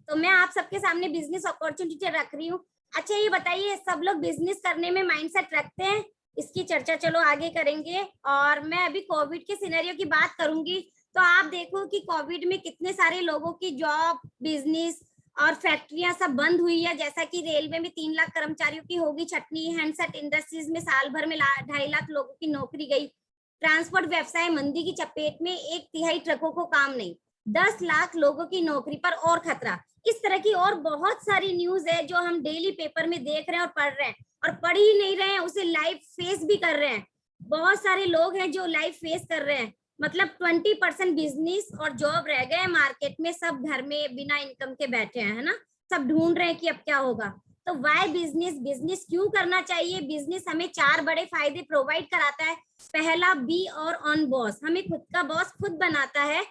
तो मैं आप सबके सामने बिजनेस अपॉर्चुनिटी रख रही हूँ। अच्छा ये बताइए, सब लोग बिजनेस करने में माइंडसेट रखते हैं? इसकी चर्चा चलो आगे करेंगे। और मैं अभी कोविड के सिनेरियो की बात करूंगी। तो आप देखो कि कोविड में कितने सारे लोगों की जॉब, बिजनेस और फैक्ट्रियां सब बंद हुई है। जैसा कि रेलवे में 3 लाख कर्मचारियों की होगी छटनी, हैंडसेट इंडस्ट्रीज में साल भर में 2.5 लाख लोगों की नौकरी गई, ट्रांसपोर्ट व्यवसाय मंदी की चपेट में, 1/3 ट्रकों को काम नहीं, 10 लाख लोगों की नौकरी पर और खतरा। इस तरह की और बहुत सारी न्यूज है जो हम डेली पेपर में देख रहे हैं और पढ़ रहे हैं, और पढ़ ही नहीं रहे हैं, उसे लाइव फेस भी कर रहे हैं। बहुत सारे लोग हैं जो लाइव फेस कर रहे हैं। मतलब 20% बिजनेस और जॉब रह गए मार्केट में, सब घर में बिना इनकम के बैठे हैं, है ना। सब ढूंढ रहे हैं कि अब क्या होगा। तो वाई बिजनेस, बिजनेस क्यों करना चाहिए? बिजनेस हमें 4 बड़े फायदे प्रोवाइड कराता है। पहला, बी और ऑन बॉस, हमें खुद का बॉस खुद बनाता है।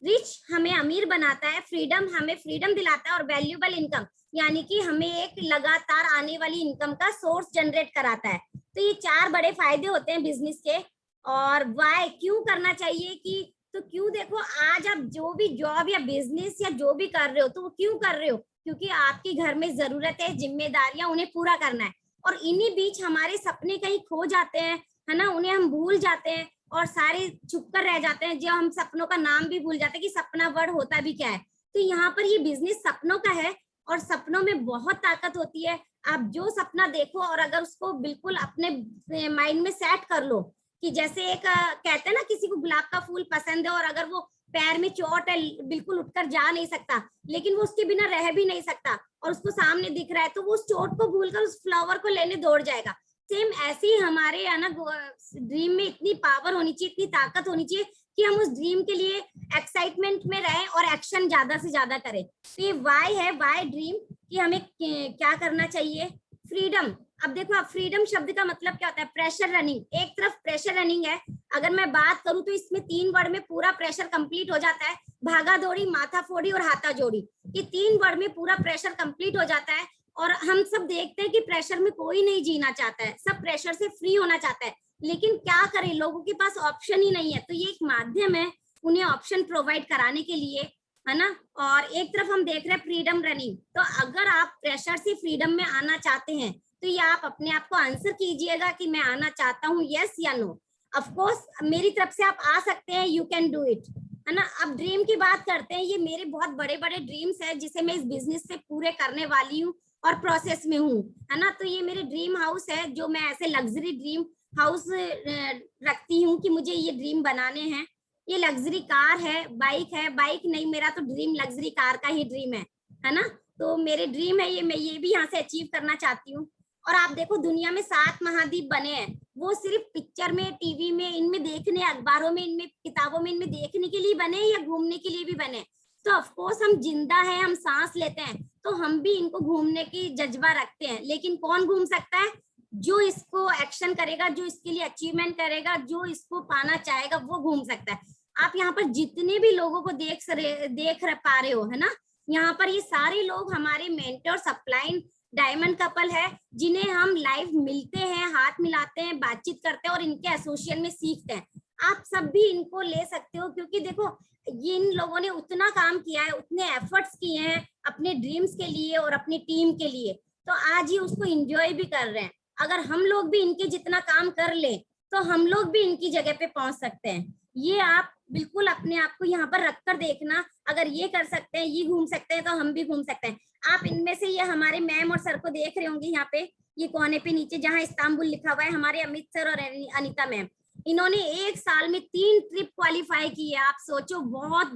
रिच, हमें अमीर बनाता है। फ्रीडम, हमें फ्रीडम दिलाता है। और वैल्यूएबल इनकम, यानी कि हमें एक लगातार आने वाली इनकम का सोर्स जनरेट कराता है। तो ये 4 बड़े फायदे होते हैं बिजनेस के। और वाई, क्यों करना चाहिए कि, तो क्यों देखो, आज आप जो भी जॉब या बिजनेस या जो भी कर रहे हो, तो वो क्यों कर रहे हो? क्योंकि आपके घर में जरूरत है, जिम्मेदारियां, उन्हें पूरा करना है। और इन्हीं बीच हमारे सपने कहीं खो जाते हैं, है ना, उन्हें हम भूल जाते हैं और सारे छुप कर रह जाते हैं। जो हम सपनों का नाम भी भूल जाते हैं कि सपना वर्ड होता भी क्या है। तो यहाँ पर ये बिजनेस सपनों का है, और सपनों में बहुत ताकत होती है। आप जो सपना देखो और अगर उसको बिल्कुल अपने माइंड में सेट कर लो, कि जैसे एक कहते हैं ना, किसी को गुलाब का फूल पसंद है और अगर वो पैर में चोट है, बिल्कुल उठकर जा नहीं सकता, लेकिन वो उसके बिना रह भी नहीं सकता, और उसको सामने दिख रहा है, तो वो उस चोट को भूलकर उस फ्लावर को लेने दौड़ जाएगा। सेम ऐसे ही हमारे है ना, ड्रीम में इतनी पावर होनी चाहिए, इतनी ताकत होनी चाहिए कि हम उस ड्रीम के लिए एक्साइटमेंट में रहें और एक्शन ज्यादा से ज्यादा करें। तो ये वाई है, वाई ड्रीम, कि हमें क्या करना चाहिए। फ्रीडम, अब देखो, आप फ्रीडम शब्द का मतलब क्या होता है? Pressure running. एक तरफ प्रेशर रनिंग है, अगर मैं बात करूं तो इसमें 3 वर्ड में पूरा प्रेशर कंप्लीट हो जाता है। भागा दौड़ी, माथा फोड़ी और हाथा जोड़ी, ये 3 वर्ड में पूरा प्रेशर कंप्लीट हो जाता है। और हम सब देखते हैं कि प्रेशर में कोई नहीं जीना चाहता है, सब प्रेशर से फ्री होना चाहता है, लेकिन क्या करें, लोगों के पास ऑप्शन ही नहीं है। तो ये एक माध्यम है उन्हें ऑप्शन प्रोवाइड कराने के लिए, है ना। और एक तरफ हम देख रहे हैं फ्रीडम रनिंग। तो अगर आप प्रेशर से फ्रीडम में आना चाहते हैं, तो ये आप अपने आप को आंसर कीजिएगा कि मैं आना चाहता हूँ, यस या नो। ऑफ कोर्स मेरी तरफ से आप आ सकते हैं, यू कैन डू इट, है ना। अब ड्रीम की बात करते हैं। ये मेरे बहुत बड़े बड़े ड्रीम्स है जिसे मैं इस बिजनेस से पूरे करने वाली हूँ और प्रोसेस में हूँ, है ना। तो ये मेरे ड्रीम हाउस है, जो मैं ऐसे लग्जरी ड्रीम हाउस रखती हूँ कि मुझे ये ड्रीम बनाने हैं। ये लग्जरी कार है, बाइक है, बाइक नहीं, मेरा तो ड्रीम लग्जरी कार का ही ड्रीम है ना। तो मेरे ड्रीम है ये, मैं ये भी यहाँ से अचीव करना चाहती हूँ। और आप देखो, दुनिया में 7 महाद्वीप बने हैं, वो सिर्फ पिक्चर में, टीवी में, इनमें देखने, अखबारों में, इनमें किताबों में, इनमें देखने के लिए बने या घूमने के लिए भी बने। तो ऑफकोर्स हम जिंदा हैं, हम सांस लेते हैं, तो हम भी इनको घूमने की जज्बा रखते हैं। लेकिन कौन घूम सकता है? जो इसको एक्शन करेगा, जो इसके लिए अचीवमेंट करेगा, जो इसको पाना चाहेगा, वो घूम सकता है। आप यहाँ पर जितने भी लोगों को देख पा रहे हो, है ना, यहाँ पर ये सारे लोग हमारे मेंटर, अपलाइन, डायमंड कपल है, जिन्हें हम लाइव मिलते हैं, हाथ मिलाते हैं, बातचीत करते हैं और इनके एसोसिएशन में सीखते हैं। आप सब भी इनको ले सकते हो, क्योंकि देखो, इन लोगों ने उतना काम किया है, उतने एफर्ट्स किए हैं अपने ड्रीम्स के लिए और अपनी टीम के लिए, तो आज ही उसको एंजॉय भी कर रहे हैं। अगर हम लोग भी इनके जितना काम कर ले, तो हम लोग भी इनकी जगह पे पहुंच सकते हैं। ये आप बिल्कुल अपने आप को यहाँ पर रखकर देखना, अगर ये कर सकते हैं, ये घूम सकते हैं, तो हम भी घूम सकते हैं। आप इनमें से ये हमारे मैम और सर को देख रहे होंगे, यहाँ पे ये कोने पे नीचे जहाँ इस्तांबुल लिखा हुआ है, हमारे अमित सर और अनिता मैम, इन्होंने 1 साल में 3 ट्रिप क्वालिफाई की है। आप सोचो, बहुत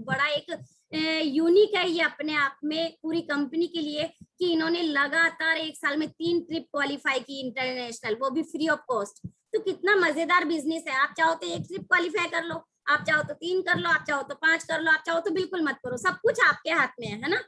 बड़ा एक यूनिक है ये अपने आप में पूरी कंपनी के लिए, कि इन्होंने लगातार 1 साल में 3 ट्रिप क्वालिफाई की इंटरनेशनल, वो भी फ्री ऑफ कॉस्ट। तो कितना मजेदार बिजनेस है। आप चाहो तो 1 ट्रिप क्वालिफाई कर लो, आप चाहो तो 3 कर लो, आप चाहो तो 5 कर लो, आप चाहो तो बिल्कुल मत करो, सब कुछ आपके हाथ में है ना।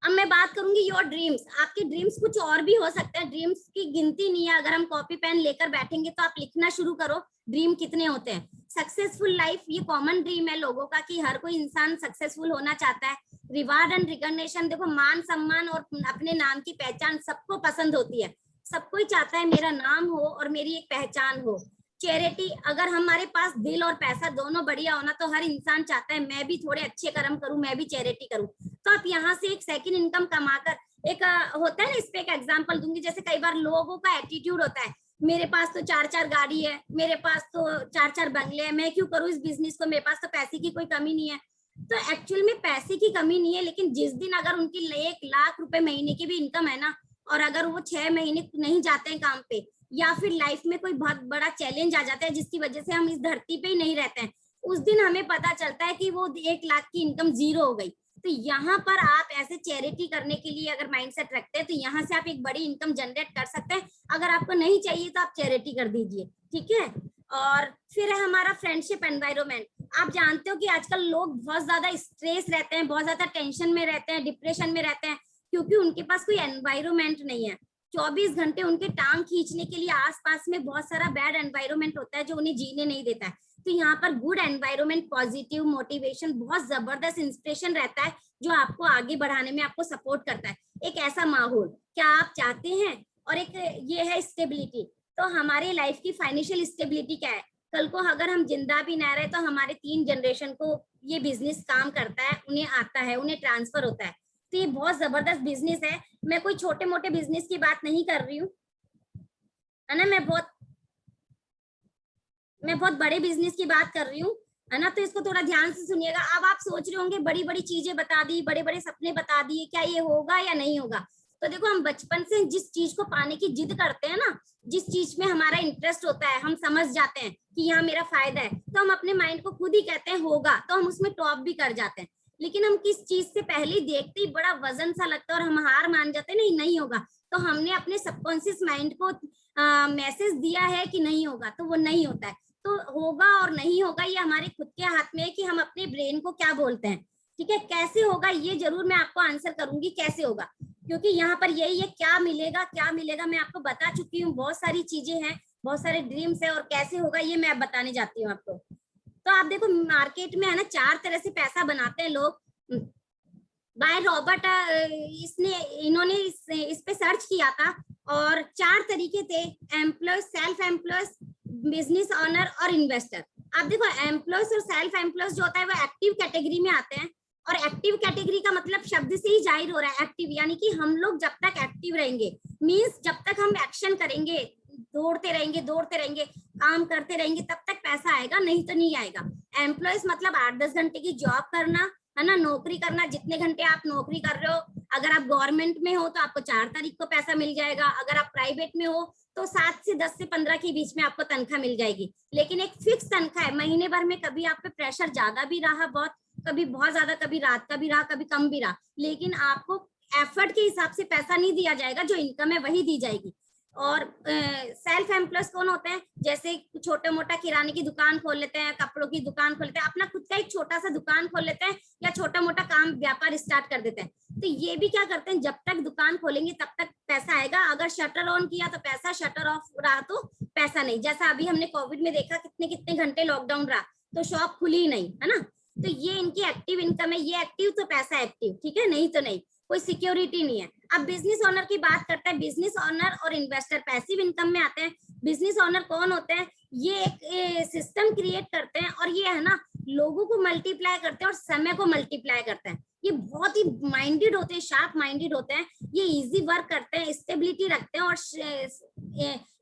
अब मैं बात करूंगी योर ड्रीम्स। आपके ड्रीम्स कुछ और भी हो सकते हैं, ड्रीम्स की गिनती नहीं है। अगर हम कॉपी पेन लेकर बैठेंगे तो आप लिखना शुरू करो, ड्रीम कितने होते हैं। सक्सेसफुल लाइफ, ये कॉमन ड्रीम है लोगों का, कि हर कोई इंसान सक्सेसफुल होना चाहता है। रिवार्ड एंड रिकॉग्निशन, देखो, मान सम्मान और अपने नाम की पहचान सबको पसंद होती है। सब कोई चाहता है मेरा नाम हो और मेरी एक पहचान हो। चैरिटी, अगर हमारे पास दिल और पैसा दोनों बढ़िया होना तो हर इंसान चाहता है मैं भी थोड़े अच्छे कर्म करूं, मैं भी चैरिटी करूं। तो आप यहाँ से एक सेकंड इनकम कमाकर एक होता है ना, इस पे एक एग्जांपल दूंगी। जैसे कई बार लोगों का एटीट्यूड होता है, मेरे पास तो 4-4 गाड़ी है, मेरे पास तो 4-4 बंगले हैं, मैं क्यों करूं इस बिजनेस को, मेरे पास तो पैसे की कोई कमी नहीं है। तो एक्चुअल में पैसे की कमी नहीं है, लेकिन जिस दिन अगर उनकी 1 लाख रुपए महीने की भी इनकम है ना, और अगर वो 6 महीने नहीं जाते हैं काम पे, या फिर लाइफ में कोई बहुत बड़ा चैलेंज आ जाता है जिसकी वजह से हम इस धरती पे ही नहीं रहते हैं, उस दिन हमें पता चलता है कि वो 1 लाख की इनकम जीरो हो गई। तो यहाँ पर आप ऐसे चैरिटी करने के लिए अगर माइंडसेट रखते हैं तो यहाँ से आप एक बड़ी इनकम जनरेट कर सकते हैं। अगर आपको नहीं चाहिए तो आप चैरिटी कर दीजिए, ठीक है। और फिर है हमारा फ्रेंडशिप एनवायरनमेंट। आप जानते हो कि आजकल लोग बहुत ज्यादा स्ट्रेस रहते हैं, बहुत ज्यादा टेंशन में रहते हैं, डिप्रेशन में रहते हैं, क्योंकि उनके पास कोई एनवायरनमेंट नहीं है। 24 घंटे उनके टांग खींचने के लिए आसपास में बहुत सारा बैड एनवायरनमेंट होता है जो उन्हें जीने नहीं देता है। तो यहाँ पर गुड एनवायरनमेंट, पॉजिटिव मोटिवेशन, बहुत जबरदस्त इंस्पिरेशन रहता है जो आपको आगे बढ़ाने में आपको सपोर्ट करता है। एक ऐसा माहौल क्या आप चाहते हैं। और एक ये है स्टेबिलिटी। तो हमारे लाइफ की फाइनेंशियल स्टेबिलिटी क्या है, कल को अगर हम जिंदा भी ना रहे तो हमारे 3 जनरेशन को ये बिजनेस काम करता है, उन्हें आता है, उन्हें ट्रांसफर होता है। तो ये बहुत जबरदस्त बिजनेस है। मैं कोई छोटे मोटे बिजनेस की बात नहीं कर रही हूँ, है ना, मैं बहुत बड़े बिजनेस की बात कर रही हूँ, है ना। तो इसको थोड़ा ध्यान से सुनिएगा। अब आप सोच रहे होंगे बड़ी बड़ी चीजें बता दी, बड़े बड़े सपने बता दिए, क्या ये होगा या नहीं होगा। तो देखो, हम बचपन से जिस चीज को पाने की जिद करते हैं ना, जिस चीज में हमारा इंटरेस्ट होता है, हम समझ जाते हैं कि यहाँ मेरा फायदा है, तो हम अपने माइंड को खुद ही कहते हैं होगा, तो हम उसमें टॉप भी कर जाते हैं। लेकिन हम किस चीज से पहले देखते ही बड़ा वजन सा लगता है और हम हार मान जाते हैं, नहीं नहीं होगा। तो हमने अपने सबकॉन्शियस माइंड को मैसेज दिया है कि नहीं होगा, तो वो नहीं होता है। तो होगा और नहीं होगा ये हमारे खुद के हाथ में है कि हम अपने ब्रेन को क्या बोलते हैं, ठीक है। कैसे होगा ये जरूर मैं आपको आंसर करूंगी, कैसे होगा, क्योंकि यहाँ पर यही है, क्या मिलेगा क्या मिलेगा मैं आपको बता चुकी हूँ। बहुत सारी चीजें हैं, बहुत सारे ड्रीम्स है, और कैसे होगा ये मैं बताने जाती हूँ आपको। तो आप देखो, मार्केट में है ना 4 तरह से पैसा बनाते हैं लोग। बाय रॉबर्ट, इन्होंने इस पे सर्च किया था, और 4 तरीके थे, employee, self employed, business owner और इन्वेस्टर। आप देखो, एम्प्लॉयज और सेल्फ एम्प्लॉयज जो होता है वो एक्टिव कैटेगरी में आते हैं। और एक्टिव कैटेगरी का मतलब शब्द से ही जाहिर हो रहा है, एक्टिव यानी कि हम लोग जब तक एक्टिव रहेंगे, मींस जब तक हम एक्शन करेंगे, दौड़ते रहेंगे, काम करते रहेंगे, तब तक पैसा आएगा, नहीं तो नहीं आएगा। एम्प्लॉयज मतलब 8-10 घंटे की जॉब करना, है ना, नौकरी करना। जितने घंटे आप नौकरी कर रहे हो, अगर आप गवर्नमेंट में हो तो आपको 4 तारीख को पैसा मिल जाएगा, अगर आप प्राइवेट में हो तो 7 से 10 से 15 के बीच में आपको तनख्वाह मिल जाएगी। लेकिन एक फिक्स तनख्वाह है, महीने भर में कभी आप पे प्रेशर ज्यादा भी रहा, बहुत कभी बहुत ज्यादा, कभी रात का भी रहा, कभी कम भी रहा, लेकिन आपको एफर्ट के हिसाब से पैसा नहीं दिया जाएगा, जो इनकम है वही दी जाएगी। और सेल्फ एम्प्लॉयज कौन होते हैं, जैसे छोटा मोटा किराने की दुकान खोल लेते हैं, कपड़ों की दुकान खोल लेते हैं, अपना खुद का एक छोटा सा दुकान खोल लेते हैं, या छोटा मोटा काम व्यापार स्टार्ट कर देते हैं। तो ये भी क्या करते हैं, जब तक दुकान खोलेंगे तब तक पैसा आएगा, अगर शटर ऑन किया तो पैसा, शटर ऑफ रहा तो पैसा नहीं। जैसा अभी हमने कोविड में देखा, कितने कितने घंटे लॉकडाउन रहा तो शॉप खुली नहीं, है ना। तो ये इनकी एक्टिव इनकम है, ये एक्टिव तो पैसा एक्टिव, ठीक है, नहीं तो नहीं, कोई सिक्योरिटी नहीं है। अब बिजनेस ओनर की बात करते हैं। बिजनेस ओनर और इन्वेस्टर पैसिव इनकम में आते हैं। बिजनेस ओनर कौन होते हैं, ये एक सिस्टम क्रिएट करते हैं, और ये है ना लोगों को मल्टीप्लाई करते हैं और समय को मल्टीप्लाई करते हैं। ये बहुत ही माइंडेड होते हैं, शार्प माइंडेड होते हैं, ये इजी वर्क करते हैं, स्टेबिलिटी रखते हैं, और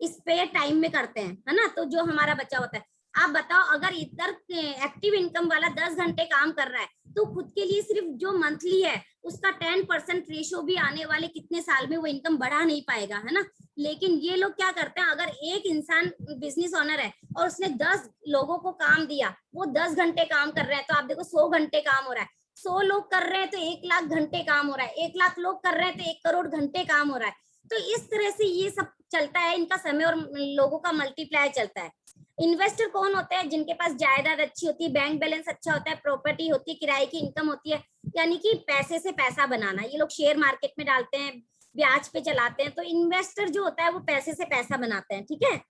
स्पेयर टाइम में करते हैं, है ना। तो जो हमारा बच्चा होता है, आप बताओ, अगर इधर एक्टिव इनकम वाला 10 घंटे काम कर रहा है तो खुद के लिए सिर्फ जो मंथली है उसका 10% रेशो भी आने वाले कितने साल में वो इनकम बढ़ा नहीं पाएगा, है ना। लेकिन ये लोग क्या करते हैं, अगर एक इंसान बिजनेस ओनर है और उसने 10 लोगों को काम दिया, वो 10 घंटे काम कर रहे हैं, तो आप देखो 100 घंटे काम हो रहा है। 100 लोग कर रहे हैं तो 1 लाख घंटे काम हो रहा है, 1 लाख लोग कर रहे हैं तो 1 करोड़ घंटे काम हो रहा है। तो इस तरह से ये सब चलता है, इनका समय और लोगों का मल्टीप्लाई चलता है। इन्वेस्टर कौन होते हैं, जिनके पास जायदाद अच्छी होती है, बैंक बैलेंस अच्छा होता है, प्रॉपर्टी होती है, किराए की इनकम होती है, यानी कि पैसे से पैसा बनाना। ये लोग शेयर मार्केट में डालते हैं, ब्याज पे चलाते हैं। तो इन्वेस्टर जो होता है वो पैसे से पैसा बनाते हैं, ठीक है।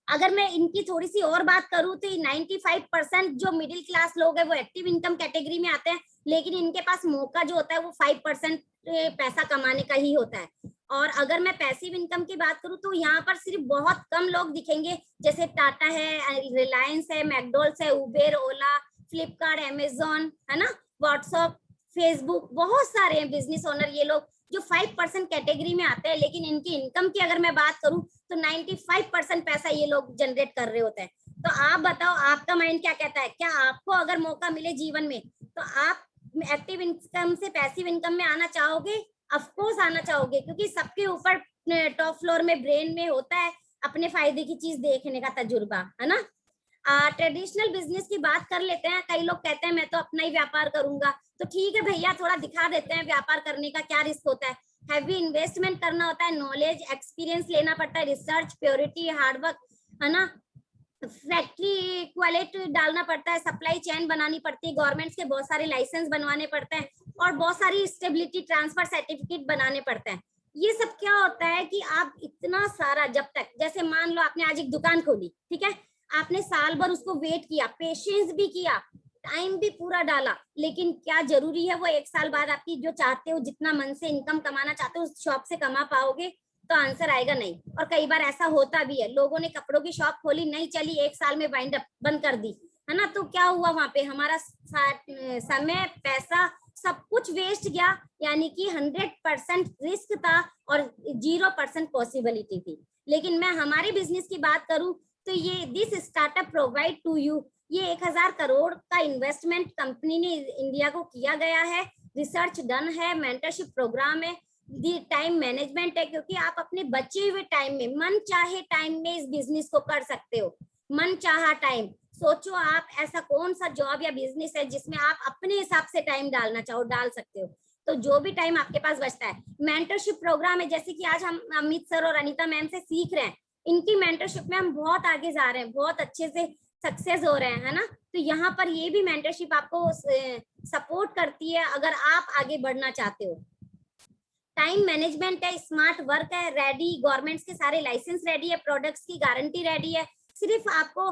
अगर मैं इनकी थोड़ी सी और बात करूं तो 95% जो मिडिल क्लास लोग हैं वो एक्टिव इनकम कैटेगरी में आते हैं, लेकिन इनके पास मौका जो होता है वो 5% पैसा कमाने का ही होता है। और अगर मैं पैसिव इनकम की बात करूं तो यहाँ पर सिर्फ बहुत कम लोग दिखेंगे, जैसे टाटा है, रिलायंस है, मैकडॉनल्ड्स है, उबेर, ओला, फ्लिपकार्ट, अमेजोन, है ना, व्हाट्सएप, फेसबुक, बहुत सारे हैं बिजनेस ओनर ये लोग जो 5% कैटेगरी में आते हैं। लेकिन इनकी इनकम की अगर मैं बात करूं तो 95% पैसा ये लोग जनरेट कर रहे होते हैं। तो आप बताओ, आपका माइंड क्या कहता है? क्या आपको अगर मौका मिले जीवन में तो आप एक्टिव इनकम से पैसिव इनकम में आना चाहोगे? ऑफ कोर्स आना चाहोगे, क्योंकि सबके ऊपर टॉप फ्लोर में ब्रेन में होता है अपने फायदे की चीज देखने का तजुर्बा, है ना। ट्रेडिशनल बिजनेस की बात कर लेते हैं। कई लोग कहते हैं मैं तो अपना ही व्यापार करूंगा, तो ठीक है भैया, थोड़ा दिखा देते हैं व्यापार करने का क्या रिस्क होता है। हैवी इन्वेस्टमेंट करना होता है, नॉलेज एक्सपीरियंस लेना पड़ता है, रिसर्च, प्योरिटी, हार्डवर्क, है ना, फैक्ट्री क्वालिटी डालना पड़ता है, सप्लाई चेन बनानी पड़ती है, गवर्नमेंट्स के बहुत सारे लाइसेंस बनवाने पड़ते हैं और बहुत सारी स्टेबिलिटी ट्रांसफर सर्टिफिकेट बनाने पड़ते हैं। ये सब क्या होता है कि आप इतना सारा, जब तक, जैसे मान लो आपने आज एक दुकान खोली, ठीक है, आपने साल भर उसको वेट किया, पेशेंस भी किया, टाइम भी पूरा डाला, लेकिन क्या जरूरी है वो एक साल बाद आपकी जो चाहते हो, जितना मन से इनकम कमाना चाहते हो उस शॉप से कमा पाओगे? तो आंसर आएगा नहीं। और कई बार ऐसा होता भी है, लोगों ने कपड़ों की शॉप खोली, नहीं चली, एक साल में वाइंड अप बंद कर दी, है ना, तो क्या हुआ? वहां पे हमारा समय, पैसा, सब कुछ वेस्ट गया। यानी कि 100% रिस्क था और 0% पॉसिबिलिटी थी। लेकिन मैं हमारे बिजनेस की बात करूं तो ये this startup provide to you, ये 1000 करोड़ का इन्वेस्टमेंट कंपनी ने इंडिया को किया गया है, रिसर्च डन है, मेंटरशिप प्रोग्राम है, दी टाइम मैनेजमेंट है, क्योंकि आप अपने बचे हुए टाइम में, मन चाहे टाइम में इस बिजनेस को कर सकते हो। मन चाहा टाइम, सोचो आप ऐसा कौन सा जॉब या बिजनेस है जिसमें आप अपने हिसाब से टाइम डालना चाहो, डाल सकते हो। तो जो भी टाइम आपके पास बचता है, मेंटरशिप प्रोग्राम है, जैसे कि आज हम अमित सर और अनीता मैम से सीख रहे हैं, इनकी मेंटरशिप में हम बहुत आगे जा रहे हैं, बहुत अच्छे से सक्सेस हो रहे हैं, है ना। तो यहाँ पर ये भी मेंटरशिप आपको सपोर्ट करती है अगर आप आगे बढ़ना चाहते हो। टाइम मैनेजमेंट है, स्मार्ट वर्क है, रेडी, गवर्नमेंट्स के सारे लाइसेंस रेडी है, प्रोडक्ट्स की गारंटी रेडी है, सिर्फ आपको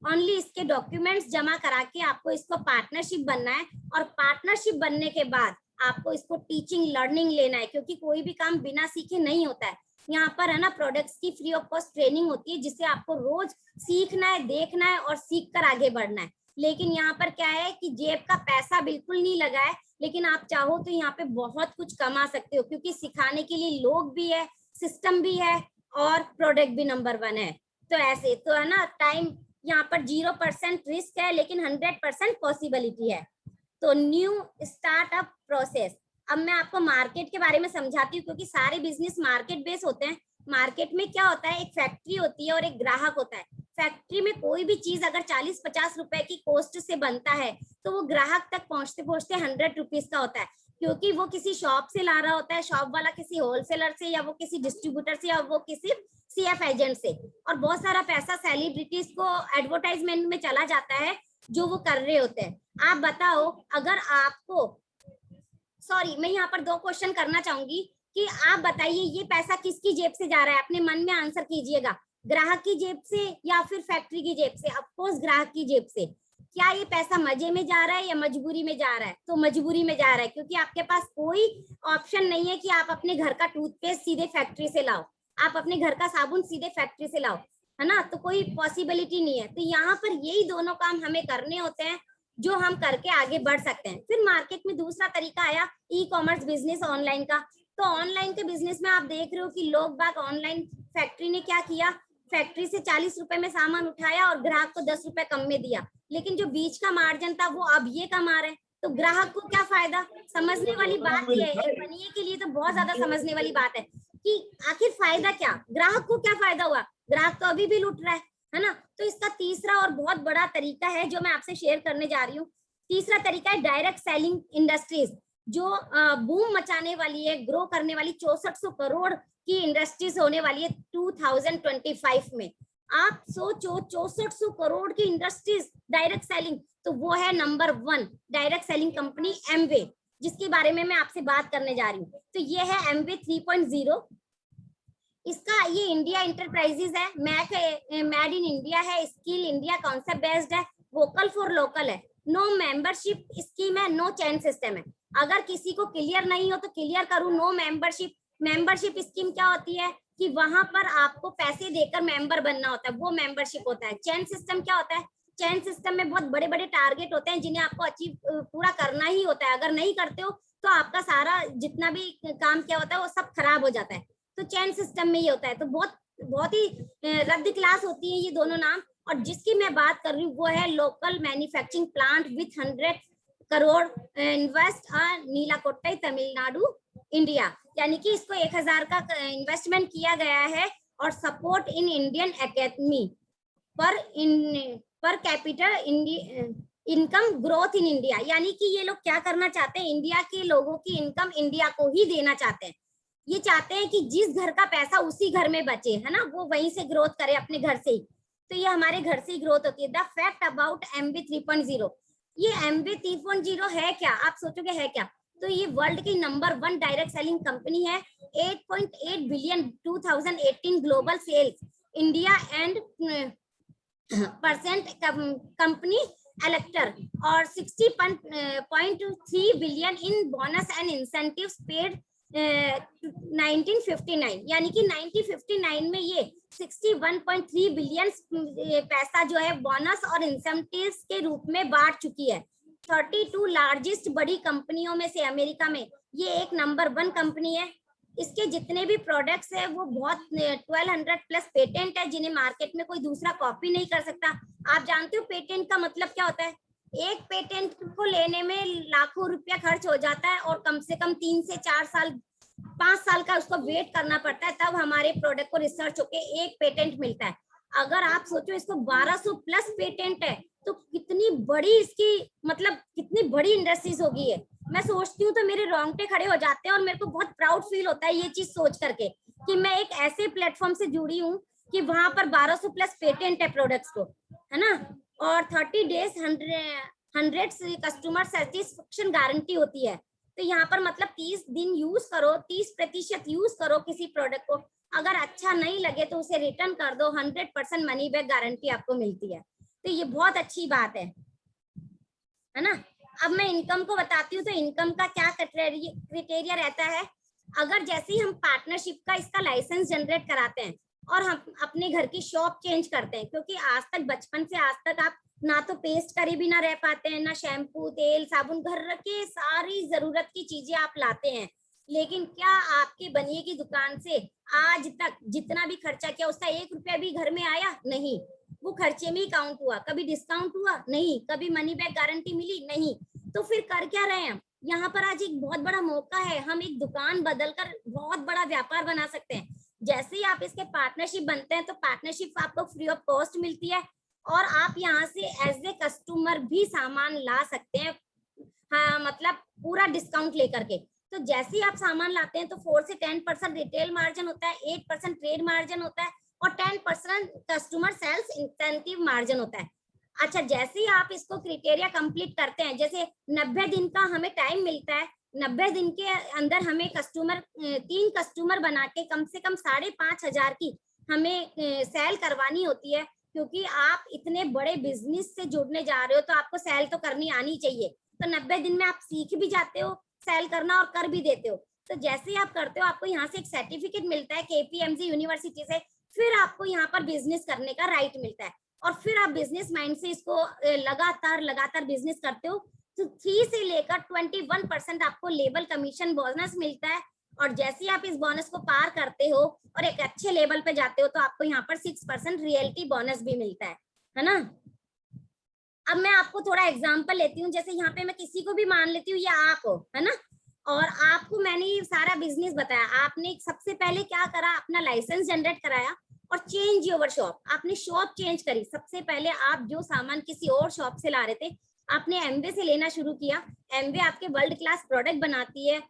ओनली इसके डॉक्यूमेंट्स जमा करा के आपको इसको पार्टनरशिप बनना है। और पार्टनरशिप बनने के बाद आपको इसको टीचिंग लर्निंग लेना है, क्योंकि कोई भी काम बिना सीखे नहीं होता है। यहाँ पर, है ना, प्रोडक्ट्स की फ्री ऑफ कॉस्ट ट्रेनिंग होती है, जिससे आपको रोज सीखना है, देखना है और सीख कर आगे बढ़ना है। लेकिन यहाँ पर क्या है कि जेब का पैसा बिल्कुल नहीं लगा है, लेकिन आप चाहो तो यहाँ पे बहुत कुछ कमा सकते हो, क्योंकि सिखाने के लिए लोग भी है, सिस्टम भी है और प्रोडक्ट भी नंबर 1 है। तो ऐसे तो, है ना, टाइम यहाँ पर 0% रिस्क है, लेकिन 100% पॉसिबिलिटी है। तो न्यू स्टार्टअप प्रोसेस। अब मैं आपको मार्केट के बारे में समझाती हूँ, क्योंकि सारे बिजनेस मार्केट बेस होते हैं। मार्केट में क्या होता है, एक फैक्ट्री होती है और एक ग्राहक होता है। फैक्ट्री में कोई भी चीज अगर 40-50 रुपए की कॉस्ट से बनता है, तो वो ग्राहक तक पहुंचते पहुंचते 100 रुपीज का होता है, क्योंकि वो किसी शॉप से ला रहा होता है, शॉप वाला किसी होलसेलर से, या वो किसी डिस्ट्रीब्यूटर से, या वो किसी सीएफ एजेंट से। और बहुत सारा पैसा सेलिब्रिटीज को एडवर्टाइजमेंट में चला जाता है जो वो कर रहे होते हैं। आप बताओ, अगर आपको, सॉरी, मैं यहाँ पर 2 क्वेश्चन करना चाहूंगी कि आप बताइए ये पैसा किसकी जेब से जा रहा है? अपने मन में आंसर कीजिएगा, ग्राहक की जेब से या फिर फैक्ट्री की जेब से? ऑफकोर्स ग्राहक की जेब से। क्या ये पैसा मजे में जा रहा है या मजबूरी में जा रहा है? तो मजबूरी में जा रहा है, क्योंकि आपके पास कोई ऑप्शन नहीं है कि आप अपने घर का टूथपेस्ट सीधे फैक्ट्री से लाओ, आप अपने घर का साबुन सीधे फैक्ट्री से लाओ, है ना, तो कोई पॉसिबिलिटी नहीं है। तो यहाँ पर यही दोनों काम हमें करने होते हैं जो हम करके आगे बढ़ सकते हैं। फिर मार्केट में दूसरा तरीका आया ई कॉमर्स बिजनेस, ऑनलाइन का। तो ऑनलाइन के बिजनेस में आप देख रहे हो कि लोग बाग ऑनलाइन, फैक्ट्री ने क्या किया, फैक्ट्री से 40 रुपए में सामान उठाया और ग्राहक को 10 रुपए कम में दिया, लेकिन जो बीच का मार्जिन था वो अब ये कमा रहे हैं। तो ग्राहक को क्या फायदा? समझने वाली बात ये है, एक बनिए के लिए तो बहुत ज्यादा समझने वाली बात है कि आखिर फायदा क्या, ग्राहक को क्या फायदा हुआ? ग्राहक तो अभी भी लूट रहा है ना। तो इसका तीसरा और बहुत बड़ा तरीका है जो मैं आपसे शेयर करने जा रही हूँ। तीसरा तरीका है डायरेक्ट सेलिंग इंडस्ट्रीज, जो बूम मचाने वाली है, ग्रो करने वाली, 6400 करोड़ की इंडस्ट्रीज होने वाली है 2025 में। आप सोचो, 6400 करोड़ की इंडस्ट्रीज डायरेक्ट सेलिंग, तो वो है number 1 direct selling company Amway, जिसके बारे में मैं आपसे बात करने जा रही हूँ। तो ये है एमवे 3.0। इसका ये इंडिया इंटरप्राइजेज है, मेड इन इंडिया है, स्किल इंडिया कॉन्सेप्ट बेस्ड है, वोकल फॉर लोकल है, नो मेंबरशिप स्कीम है, नो चैन सिस्टम है। अगर किसी को क्लियर नहीं हो तो क्लियर करूं, नो मेंबरशिप, मेंबरशिप स्कीम क्या होती है कि वहां पर आपको पैसे देकर मेंबर बनना होता है, वो मेंबरशिप होता है। चेन सिस्टम क्या होता है? चेन सिस्टम में बहुत बड़े बड़े टारगेट होते हैं जिन्हें आपको अचीव पूरा करना ही होता है। अगर नहीं करते हो तो आपका सारा जितना भी काम किया होता है वो सब खराब हो जाता है। तो चेन सिस्टम में ये होता है। तो बहुत बहुत ही रद्द क्लास होती है ये दोनों नाम। और जिसकी मैं बात कर रही हूँ वो है local manufacturing plant with 100 crore invest Neelakottai Tamil Nadu India. यानी कि इसको 1000 का इन्वेस्टमेंट किया गया है। और सपोर्ट इन इंडियन एकेडमी पर capital income growth in India. यानी कि ये लोग क्या करना चाहते हैं, इंडिया के लोगों की इनकम इंडिया को ही देना चाहते हैं। ये चाहते हैं कि जिस घर का पैसा उसी घर में बचे, है ना, वो वहीं से ग्रोथ करे अपने घर से ही। तो ये हमारे घर से ही ग्रोथ होती है। द फैक्ट अबाउट MB 3.0, ये MB 3.0 है क्या? आप सोचोगे है क्या? तो ये वर्ल्ड की नंबर 1 डायरेक्ट सेलिंग कंपनी है। 8.8 billion 2018 global sales India and % company इलेक्टर और 60.3 billion in bonus and incentives paid 1959। यानी कि 1959 में ये 61.3 बिलियन पैसा जो है बोनस और इंसेंटिव्स के रूप में बांट चुकी है। 32 लार्जेस्ट बड़ी कंपनियों में से अमेरिका में ये एक नंबर 1 कंपनी है। इसके जितने भी प्रोडक्ट्स है वो बहुत 1200 प्लस पेटेंट है जिन्हें मार्केट में कोई दूसरा कॉपी नहीं कर सकता। आप जानते हो पेटेंट का मतलब क्या होता है? एक पेटेंट को लेने में लाखों रुपया खर्च हो जाता है और कम से कम 3 से 4 साल 5 साल का उसको वेट करना पड़ता है, तब हमारे प्रोडक्ट को रिसर्च होके एक पेटेंट मिलता है। अगर आप सोचो इसको 1200 प्लस पेटेंट है तो कितनी बड़ी इसकी मतलब कितनी बड़ी इंडस्ट्रीज होगी ये। मैं सोचती हूँ तो मेरे रोंगटे खड़े हो जाते हैं और मेरे को बहुत प्राउड फील होता है ये चीज सोच करके कि मैं एक ऐसे प्लेटफॉर्म से जुड़ी हूँ कि वहां पर 1200 प्लस पेटेंट है प्रोडक्ट्स को, है ना। और 30 डेज 100 कस्टमर सेटिस्फेक्शन गारंटी होती है। तो यहाँ पर मतलब 30 दिन यूज करो, 30% यूज करो किसी प्रोडक्ट को, अगर अच्छा नहीं लगे तो उसे रिटर्न कर दो, 100% मनी बैक गारंटी आपको मिलती है। तो ये बहुत अच्छी बात है ना। अब मैं इनकम को बताती हूँ। तो इनकम का क्या क्राइटेरिया रहता है? अगर जैसे ही हम पार्टनरशिप का इसका लाइसेंस जनरेट कराते हैं और हम अपने घर की शॉप चेंज करते हैं, क्योंकि आज तक बचपन से आज तक आप ना तो पेस्ट करे भी ना रह पाते हैं, ना शैम्पू तेल साबुन, घर के सारी जरूरत की चीजें आप लाते हैं। लेकिन क्या आपके बनिए की दुकान से आज तक जितना भी खर्चा किया उसका 1 रुपया भी घर में आया? नहीं, वो खर्चे में ही काउंट हुआ। कभी डिस्काउंट हुआ? नहीं। कभी मनी बैक गारंटी मिली? नहीं। तो फिर कर क्या रहे हैं हम? यहाँ पर आज एक बहुत बड़ा मौका है, हम एक दुकान बदलकर बहुत बड़ा व्यापार बना सकते हैं। जैसे ही आप इसके पार्टनरशिप बनते हैं तो पार्टनरशिप आपको फ्री ऑफ कॉस्ट मिलती है और आप यहाँ से एज ए कस्टमर भी सामान ला सकते हैं, हाँ, मतलब पूरा डिस्काउंट लेकर के। तो जैसे ही आप सामान लाते हैं तो 4 से 10% रिटेल मार्जिन होता है, 8% ट्रेड मार्जिन होता है और 10% कस्टमर सेल्स इंसेंटिव मार्जिन होता है। अच्छा, जैसे ही आप इसको क्राइटेरिया कंप्लीट करते हैं, जैसे 90 दिन का हमें टाइम मिलता है, 90 दिन के अंदर हमें 3 कस्टमर बना के कम से कम 5,500 की हमें सेल करवानी होती है। क्योंकि आप इतने बड़े बिजनेस से जुड़ने जा रहे हो तो आपको सेल तो करनी आनी चाहिए। तो 90 दिन में आप सीख भी जाते हो सेल करना और कर भी देते हो। तो जैसे ही आप करते हो आपको यहाँ से एक सर्टिफिकेट मिलता है KPMG यूनिवर्सिटी से, फिर आपको यहाँ पर बिजनेस करने का राइट मिलता है और फिर आप बिजनेस माइंड से इसको लगातार बिजनेस करते हो। तो 3 से लेकर 21% आपको लेवल कमीशन बोनस मिलता है और जैसे ही आप इस बोनस को पार करते हो और एक अच्छे लेवल पे जाते हो तो आपको यहाँ पर 6% रियलिटी बोनस भी मिलता है ना। अब मैं आपको थोड़ा एग्जांपल लेती हूँ। जैसे यहाँ पे मैं किसी को भी मान लेती हूँ, ये आप हो, है ना, और आपको मैंने ये सारा बिजनेस बताया। आपने सबसे पहले क्या करा, अपना लाइसेंस जनरेट कराया और चेंज योर शॉप, आपने शॉप चेंज करी। सबसे पहले आप जो सामान किसी और शॉप से ला रहे थे आपने एमवे से लेना शुरू किया। एमवे आपके वर्ल्ड क्लास प्रोडक्ट बनाती है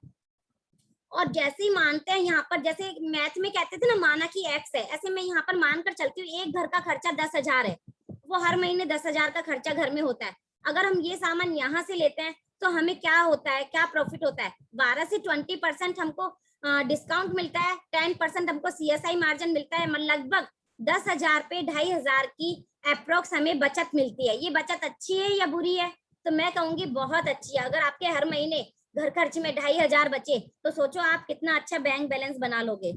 और जैसे ही मानते हैं, यहाँ पर जैसे मैथ में कहते थे ना माना कि x है, ऐसे मैं यहाँ पर मानकर चलती हूँ एक घर का खर्चा 10,000 है, वो हर महीने 10,000 का खर्चा घर में होता है। अगर हम ये सामान यहाँ से लेते हैं तो हमें क्या होता है, क्या प्रॉफिट होता है, 12 से 20% हमको डिस्काउंट मिलता है, 10% हमको CSI मार्जिन मिलता है, लगभग 10,000 पे 2,500 की अप्रोक्स हमें बचत मिलती है। ये बचत अच्छी है या बुरी है? तो मैं कहूंगी बहुत अच्छी है। अगर आपके हर महीने घर खर्च में 2500 बचे, तो सोचो आप कितना अच्छा बैंक बैलेंस बना लोगे,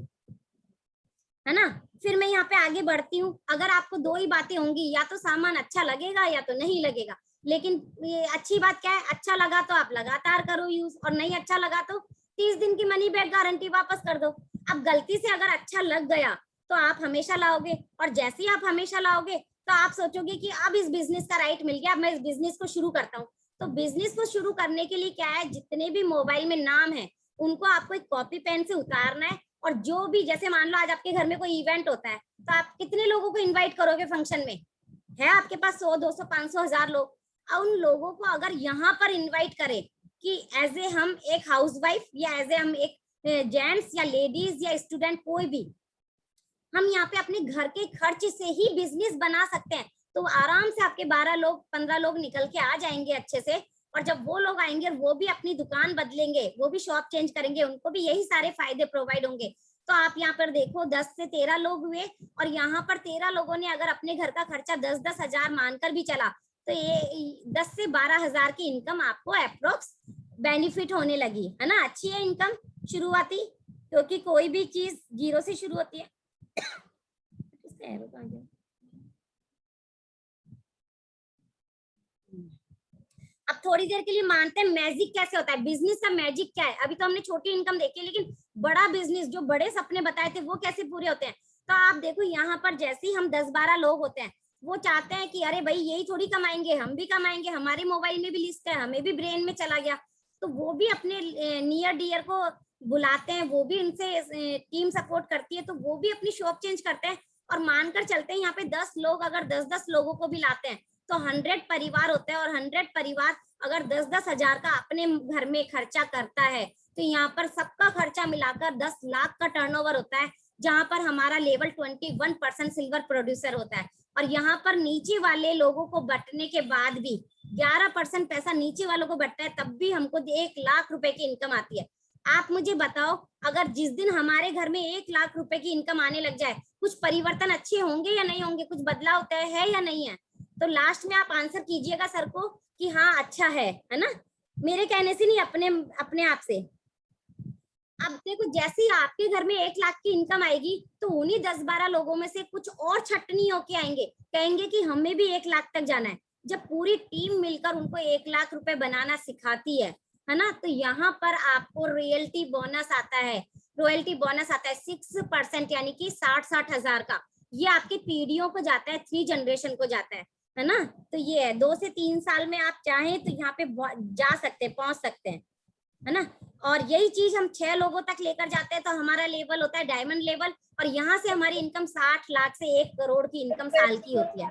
है ना। फिर मैं यहाँ पे आगे बढ़ती हूँ। अगर आपको दो ही बातें होंगी, या तो सामान अच्छा लगेगा या तो नहीं लगेगा, लेकिन ये अच्छी बात क्या है, अच्छा लगा तो आप लगातार करो यूज, और नहीं अच्छा लगा तो 30 दिन की मनी बैक गारंटी वापस कर दो। अब गलती से अगर अच्छा लग गया तो आप हमेशा लाओगे, और जैसे ही आप हमेशा लाओगे तो आप सोचोगे कि अब इस बिजनेस का राइट मिल गया, अब मैं इस बिजनेस को शुरू करता हूँ। तो बिजनेस को शुरू करने के लिए क्या है, जितने भी मोबाइल में नाम है उनको आपको एक कॉपी पेन से उतारना है, और जो भी, जैसे मान लो आज आपके घर में कोई इवेंट होता है, तो आप कितने लोगों को इनवाइट करोगे फंक्शन में, है आपके पास 100 200 500 1000 लोग। उन लोगों को अगर यहाँ पर इनवाइट करें कि एज ए हम एक हाउसवाइफ, या एज ए हम एक जेंट्स या लेडीज या स्टूडेंट, कोई भी, हम यहाँ पे अपने घर के खर्च से ही बिजनेस बना सकते हैं। तो आराम से आपके 12 लोग 15 लोग निकल के आ जाएंगे अच्छे से, और जब वो लोग आएंगे वो भी अपनी दुकान बदलेंगे, वो भी शॉप चेंज करेंगे, उनको भी यही सारे फायदे प्रोवाइड होंगे। तो आप यहाँ पर देखो 10 से 13 लोग हुए, और यहाँ पर 13 लोगों ने अगर अपने घर का खर्चा 10-10 हजार मानकर भी चला, तो ये 10 से 12 हजार की इनकम आपको अप्रोक्स बेनिफिट होने लगी, है ना। अच्छी है इनकम शुरुआती, क्योंकि कोई भी चीज जीरो से शुरू होती है। अब थोड़ी देर के लिए मानते हैं मैजिक कैसे होता है, बिजनेस का मैजिक क्या है। अभी तो हमने छोटी इनकम देखी, लेकिन बड़ा बिजनेस, जो बड़े सपने बताए थे वो कैसे पूरे होते हैं। तो आप देखो यहाँ पर जैसे ही हम 10-12 लोग होते हैं, वो चाहते हैं कि अरे भाई यही थोड़ी कमाएंगे, हम भी कमाएंगे, हमारे मोबाइल में भी लिस्ट है, हमें भी ब्रेन में चला गया। तो वो भी अपने नियर डियर को बुलाते हैं, वो भी उनसे टीम सपोर्ट करती है, तो वो भी अपनी शॉप चेंज करते हैं। और मानकर चलते हैं यहाँ पे 10 लोग अगर 10-10 लोगों को भी लाते हैं, तो 100 परिवार होते हैं, और 100 परिवार अगर 10-10 हजार का अपने घर में खर्चा करता है, तो यहाँ पर सबका खर्चा मिलाकर 10 लाख का टर्नओवर होता है, जहां पर हमारा लेवल 21% सिल्वर प्रोड्यूसर होता है। और यहाँ पर नीचे वाले लोगों को बंटने के बाद भी 11% पैसा नीचे वालों को बंटता है, तब भी हमको 1 लाख रुपए की इनकम आती है। आप मुझे बताओ, अगर जिस दिन हमारे घर में 1 लाख रुपए की इनकम आने लग जाए, कुछ परिवर्तन अच्छे होंगे या नहीं होंगे, कुछ बदलाव तय है या नहीं है। तो लास्ट में आप आंसर कीजिएगा सर को कि हाँ अच्छा है ना, मेरे कहने से नहीं, अपने अपने आप से। अब देखो जैसे ही आपके घर में 1 लाख की इनकम आएगी, तो उन्हीं 10-12 लोगों में से कुछ और छटनी होके आएंगे, कहेंगे कि हमें भी 1 लाख तक जाना है। जब पूरी टीम मिलकर उनको 1 लाख रुपए बनाना सिखाती है ना, तो यहाँ पर आपको रॉयल्टी बोनस आता है। रॉयल्टी बोनस आता है 6%, यानी कि 60-60 हजार का। ये आपकी पीढ़ियों को जाता है, 3 जनरेशन को जाता है ना। तो ये है 2 से 3 साल में आप चाहें तो यहाँ पे जा सकते हैं, पहुंच सकते हैं, है ना। और यही चीज हम 6 लोगों तक लेकर जाते हैं, तो हमारा लेवल होता है डायमंड लेवल, और यहाँ से हमारी इनकम 60 लाख से 1 करोड़ की इनकम साल की होती है।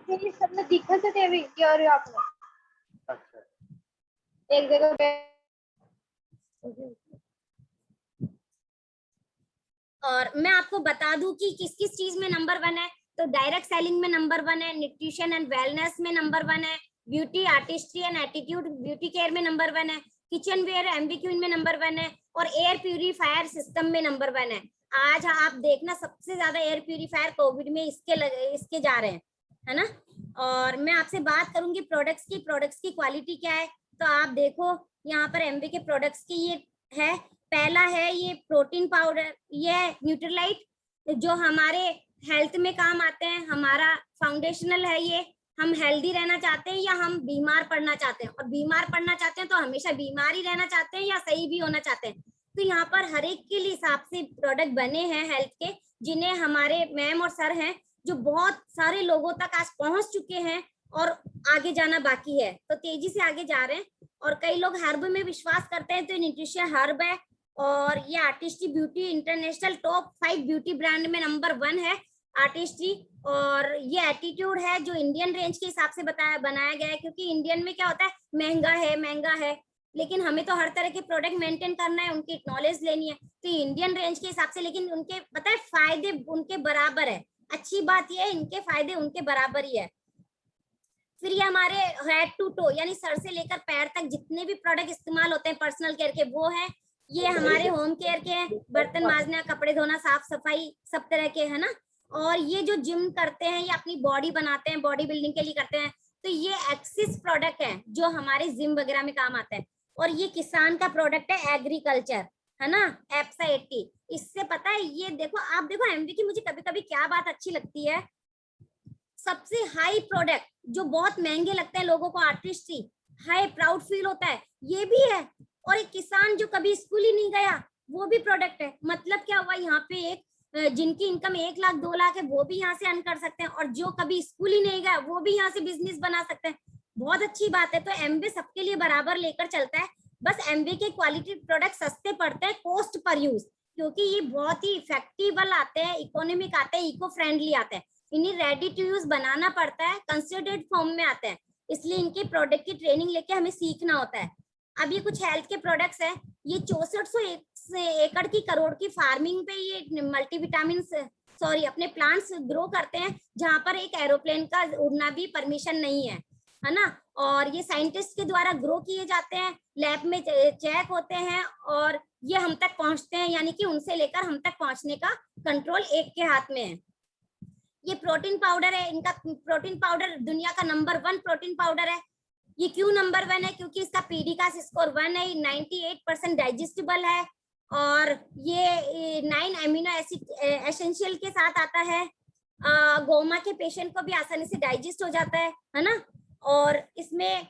एक जगह और मैं आपको बता दूं कि किस किस चीज में नंबर 1 है। तो डायरेक्ट सेलिंग में नंबर 1 है, न्यूट्रिशन एंड वेलनेस में नंबर 1 है, beauty artistry and attitude beauty care में नंबर 1 है, किचन वेयर एमबीक्यू में नंबर 1 है, और एयर प्यूरिफायर सिस्टम में नंबर 1 है। आज आप देखना सबसे ज्यादा एयर प्यूरिफायर कोविड में इसके जा रहे हैं, है ना। और मैं आपसे बात करूंगी प्रोडक्ट्स की क्वालिटी क्या है। तो आप देखो यहाँ पर एमबी के प्रोडक्ट्स की ये है। पहला है ये प्रोटीन पाउडर, ये न्यूट्रीलाइट, जो हमारे हेल्थ में काम आते हैं, हमारा फाउंडेशनल है ये। हम हेल्दी रहना चाहते हैं या हम बीमार पड़ना चाहते हैं, और बीमार पड़ना चाहते हैं तो हमेशा बीमार ही रहना चाहते हैं या सही भी होना चाहते हैं। तो यहाँ पर हर एक के हिसाब से प्रोडक्ट बने हैं हेल्थ के, जिन्हें हमारे मैम और सर हैं जो बहुत सारे लोगों तक आज पहुंच चुके हैं, और आगे जाना बाकी है, तो तेजी से आगे जा रहे हैं। और कई लोग हर्ब में विश्वास करते हैं, तो न्यूट्रिशन हर्ब है। और ये artistry beauty international top 5 beauty brand में नंबर 1 है आर्टिस्ट्री। और ये एटीट्यूड है जो इंडियन रेंज के हिसाब से बनाया गया है, क्योंकि इंडियन में क्या होता है, महंगा है, लेकिन हमें तो हर तरह के प्रोडक्ट मेंटेन करना है, उनकी नॉलेज लेनी है, तो इंडियन रेंज के हिसाब से। लेकिन उनके पता है फायदे उनके बराबर है, अच्छी बात ये है इनके फायदे उनके बराबर ही है। फिर ये हमारे हेड टू टो, यानी सर से लेकर पैर तक जितने भी प्रोडक्ट इस्तेमाल होते हैं पर्सनल केयर के, वो है। ये हमारे होम केयर के हैं, बर्तन मांजना, कपड़े धोना, साफ सफाई, सब तरह के, है ना। और ये जो जिम करते हैं या अपनी बॉडी बनाते हैं, बॉडी बिल्डिंग के लिए करते हैं, तो ये एक्सिस प्रोडक्ट है जो हमारे जिम वगैरह में काम आता है। और ये किसान का प्रोडक्ट है एग्रीकल्चर, है ना, एप्सा 80। इससे पता है ये देखो, आप देखो एमवी की मुझे कभी कभी क्या बात अच्छी लगती है, सबसे हाई प्रोडक्ट जो बहुत महंगे लगते हैं लोगों को, आर्टिस्ट्री, हाई प्राउड फील होता है, ये भी है। और एक किसान जो कभी स्कूल ही नहीं गया, वो भी प्रोडक्ट है। मतलब क्या हुआ, यहाँ पे एक जिनकी इनकम 1 लाख 2 लाख है वो भी यहाँ से अर्न कर सकते हैं, और जो कभी स्कूल ही नहीं गया वो भी यहाँ से बिजनेस बना सकते हैं। बहुत अच्छी बात है। तो एमबी सबके लिए बराबर लेकर चलता है। बस एमबी के क्वालिटी प्रोडक्ट सस्ते पड़ते हैं कॉस्ट पर यूज, क्योंकि ये बहुत ही इफेक्टिवल आते हैं, इकोनॉमिक आते हैं, इको फ्रेंडली आते हैं। इन्हें रेडी टू यूज बनाना पड़ता है, कंसिडर्ड फॉर्म में आते हैं, इसलिए इनके प्रोडक्ट की ट्रेनिंग लेके हमें सीखना होता है। अब ये कुछ हेल्थ के प्रोडक्ट्स हैं। ये 6400 एकड़ की करोड़ की फार्मिंग पे ये मल्टीविटामिन सॉरी अपने प्लांट्स ग्रो करते हैं, जहां पर एक एरोप्लेन का उड़ना भी परमिशन नहीं है ना। और ये साइंटिस्ट के द्वारा ग्रो किए जाते हैं, लैब में चेक होते हैं, और ये हम तक पहुंचते हैं, यानी कि उनसे लेकर हम तक पहुंचने का कंट्रोल एक के हाथ में है। ये प्रोटीन पाउडर है, इनका प्रोटीन पाउडर दुनिया का नंबर 1 प्रोटीन पाउडर है। ये क्यों नंबर 1 है, क्योंकि इसका पीडीकास स्कोर 1 है, 98% डाइजेस्टिबल है, और ये 9 अमीनो एसिड एसेंशियल के साथ आता है। गोमा के पेशेंट को भी आसानी से डाइजेस्ट हो जाता है ना। और इसमें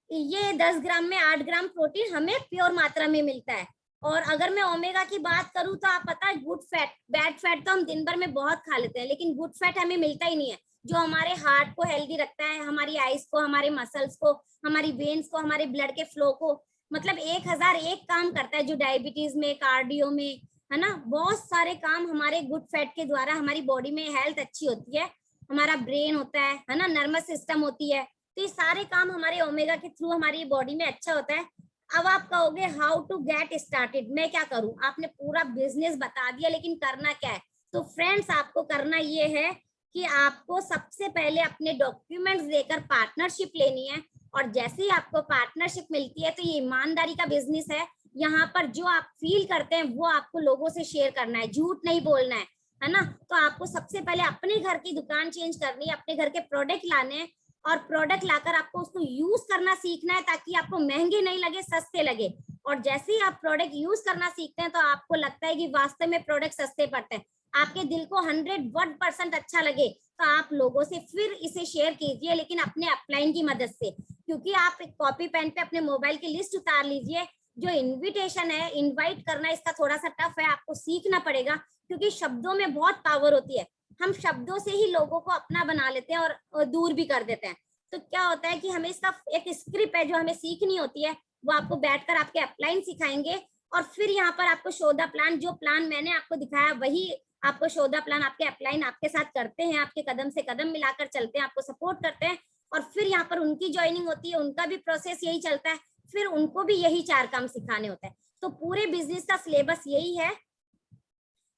ये 10 ग्राम में 8 ग्राम प्रोटीन हमें प्योर मात्रा में मिलता है। और अगर मैं ओमेगा की बात करूं तो आप पता है, गुड फैट, बैड फैट तो हम दिन भर में बहुत खा लेते हैं, लेकिन गुड फैट हमें मिलता ही नहीं है, जो हमारे हार्ट को हेल्दी रखता है, हमारी आइज को, हमारे मसल्स को, हमारी वेन्स को, हमारे ब्लड के फ्लो को, मतलब 1001 काम करता है, जो डायबिटीज में, कार्डियो में, है ना, बहुत सारे काम हमारे गुड फैट के द्वारा हमारी बॉडी में हेल्थ अच्छी होती है, हमारा ब्रेन होता है ना, नर्वस सिस्टम होती है। तो ये सारे काम हमारे ओमेगा के थ्रू हमारी बॉडी में अच्छा होता है। अब आप कहोगे हाउ टू गेट स्टार्टेड, मैं क्या करूं, आपने पूरा बिजनेस बता दिया, लेकिन करना क्या है। तो फ्रेंड्स, आपको करना ये है कि आपको सबसे पहले अपने डॉक्यूमेंट्स देकर पार्टनरशिप लेनी है, और जैसे ही आपको पार्टनरशिप मिलती है, तो ये ईमानदारी का बिजनेस है। यहाँ पर जो आप फील करते हैं वो आपको लोगों से शेयर करना है, झूठ नहीं बोलना है ना। तो आपको सबसे पहले अपने घर की दुकान चेंज करनी है, अपने घर के प्रोडक्ट लाने हैं, और प्रोडक्ट लाकर आपको उसको यूज करना सीखना है, ताकि आपको महंगे नहीं लगे, सस्ते लगे। और जैसे ही आप प्रोडक्ट यूज करना सीखते हैं, तो आपको लगता है कि वास्तव में प्रोडक्ट सस्ते पड़ते हैं, आपके दिल को 101% अच्छा लगे, तो आप लोगों से फिर इसे शेयर कीजिए, लेकिन अपने अपलाइन की मदद से। क्योंकि आप एक कॉपी पेन पे अपने मोबाइल की लिस्ट उतार लीजिए। जो इनविटेशन है, इनवाइट करना, इसका थोड़ा सा टफ है, आपको सीखना पड़ेगा, क्योंकि शब्दों में बहुत पावर होती है। हम शब्दों से ही लोगों को अपना बना लेते हैं और दूर भी कर देते हैं। तो क्या होता है कि हमें इसका एक स्क्रिप्ट है जो हमें सीखनी होती है, वो आपको बैठकर आपके अपलाइन सिखाएंगे, और फिर यहाँ पर आपको शो द प्लान, जो प्लान मैंने आपको दिखाया वही आपको शो द प्लान आपके अपलाइन आपके साथ करते हैं, आपके कदम से कदम मिलाकर चलते हैं, आपको सपोर्ट करते हैं। और फिर यहाँ पर उनकी ज्वाइनिंग होती है, उनका भी प्रोसेस यही चलता है, फिर उनको भी यही 4 काम सिखाने होते हैं। तो पूरे बिजनेस का सिलेबस यही है।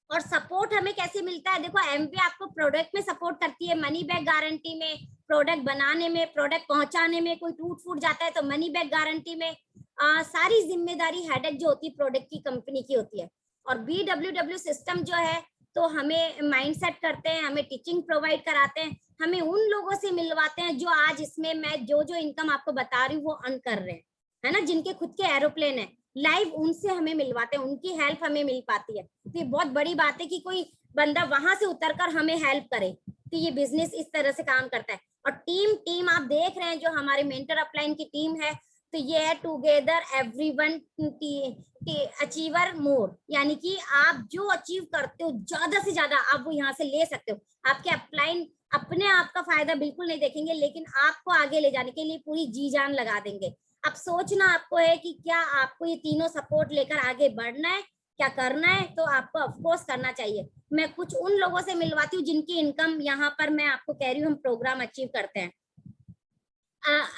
और सपोर्ट हमें कैसे मिलता है, देखो एमपी आपको प्रोडक्ट में सपोर्ट करती है, मनी बैक गारंटी में, प्रोडक्ट बनाने में, प्रोडक्ट पहुंचाने में, कोई टूट फूट जाता है तो मनी बैक गारंटी में, सारी जिम्मेदारी हेडेक जो होती है प्रोडक्ट की कंपनी की होती है। और BWW सिस्टम जो है, तो हमें माइंडसेट करते हैं, हमें टीचिंग प्रोवाइड कराते हैं, हमें उन लोगों से मिलवाते हैं जो आज इसमें मैं जो इनकम आपको बता रही हूँ वो अर्न कर रहे हैं, है ना, जिनके खुद के एरोप्लेन है, लाइव उनसे हमें मिलवाते हैं, उनकी हेल्प हमें मिल पाती है। तो ये बहुत बड़ी बात है कि कोई बंदा वहां से उतरकर हमें हेल्प करे। तो ये बिजनेस इस तरह से काम करता है। और टीम आप देख रहे हैं, जो हमारे मेंटर अपलाइन की टीम है, तो ये है टुगेदर एवरीवन अचीवर मोर, यानी कि आप जो अचीव करते हो ज्यादा से ज्यादा आप वो यहाँ से ले सकते हो। आपके अपलाइन अपने आप का फायदा बिल्कुल नहीं देखेंगे, लेकिन आपको आगे ले जाने के लिए पूरी जी जान लगा देंगे। अब सोचना आपको है कि क्या आपको ये तीनों सपोर्ट लेकर आगे बढ़ना है, क्या करना है, तो आपको ऑफकोर्स करना चाहिए। मैं कुछ उन लोगों से मिलवाती हूँ जिनकी इनकम यहाँ पर मैं आपको कह रही हूँ हम प्रोग्राम अचीव करते हैं,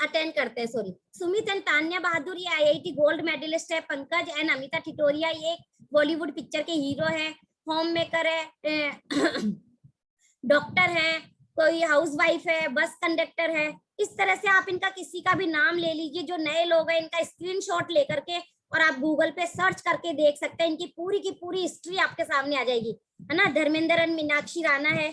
अटेंड करते हैं, सॉरी। सुमित एंड तान्या बहादुर ये IIT गोल्ड मेडलिस्ट है। पंकज एंड अमिता टिटोरिया ये बॉलीवुड पिक्चर के हीरो है, होम मेकर है, डॉक्टर है, कोई हाउसवाइफ है, बस कंडक्टर है। इस तरह से आप इनका किसी का भी नाम ले लीजिए, जो नए लोग हैं इनका स्क्रीनशॉट लेकर के, और आप गूगल पे सर्च करके देख सकते हैं, इनकी पूरी की पूरी हिस्ट्री आपके सामने आ जाएगी, है ना। धर्मेंद्र एंड मीनाक्षी राणा है,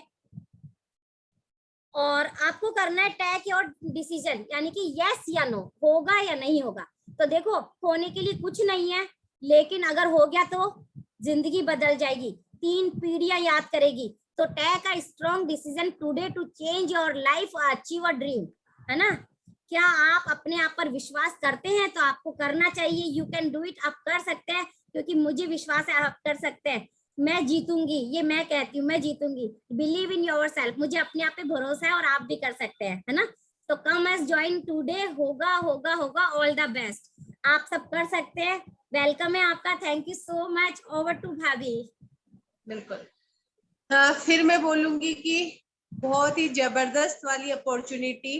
और आपको करना है टेक योर डिसीजन, यानी कि यस या नो, होगा या नहीं होगा। तो देखो होने के लिए कुछ नहीं है, लेकिन अगर हो गया तो जिंदगी बदल जाएगी, 3 पीढ़ियां याद करेगी। तो take a strong decision today to change your life, achieve a dream, है ना। क्या आप अपने आप पर विश्वास करते हैं? तो आपको करना चाहिए। यू कैन डू इट, आप कर सकते हैं, क्योंकि मुझे विश्वास है आप कर सकते हैं। मैं जीतूंगी, ये मैं कहती हूँ, मैं जीतूंगी। बिलीव इन योर सेल्फ, मुझे अपने आप पे भरोसा है और आप भी कर सकते हैं, है ना। तो कम एज ज्वाइन टुडे, होगा होगा होगा, ऑल द बेस्ट। आप सब कर सकते हैं, वेलकम है आपका। Thank you so much. Over to भाभी। बिल्कुल। फिर मैं बोलूंगी कि बहुत ही जबरदस्त वाली अपॉर्चुनिटी